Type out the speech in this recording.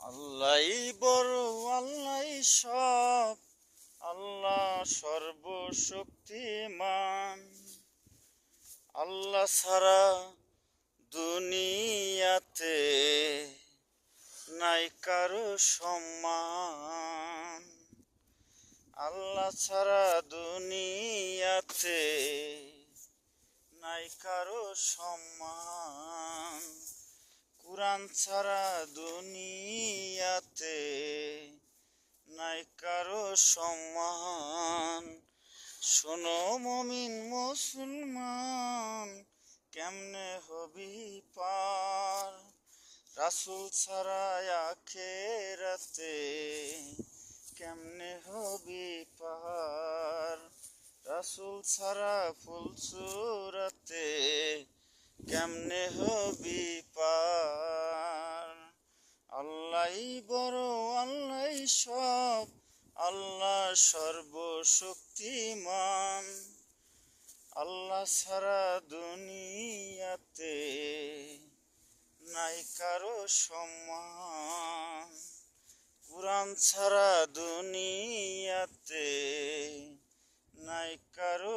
আল্লাহ বড়, আল্লাহ সব, আল্লাহ সর্বশক্তিমান। আল্লাহ ছাড়া দুনিয়াতে নাই কারো সম্মান। আল্লাহ ছাড়া দুনিয়াতে নাই কারো সম্মান। কুরআন ছাড়া দুনিয়াতে নাই কারো সম্মান। শোনো মুমিন মুসলমান, কেমনে হবি পার? রাসূল ছাড়া আখিরাতে কেমনে হবি পার? রাসূল ছাড়া ফুলসুরাতে কেমনে হবি পার? আল্লাহ বড়, আল্লাহ সব, আল্লাহ সর্বশক্তিমান। আল্লাহ ছাড়া দুনিয়াতে নাই কারো সম্মান। কুরআন ছাড়া দুনিয়াতে নাই কারো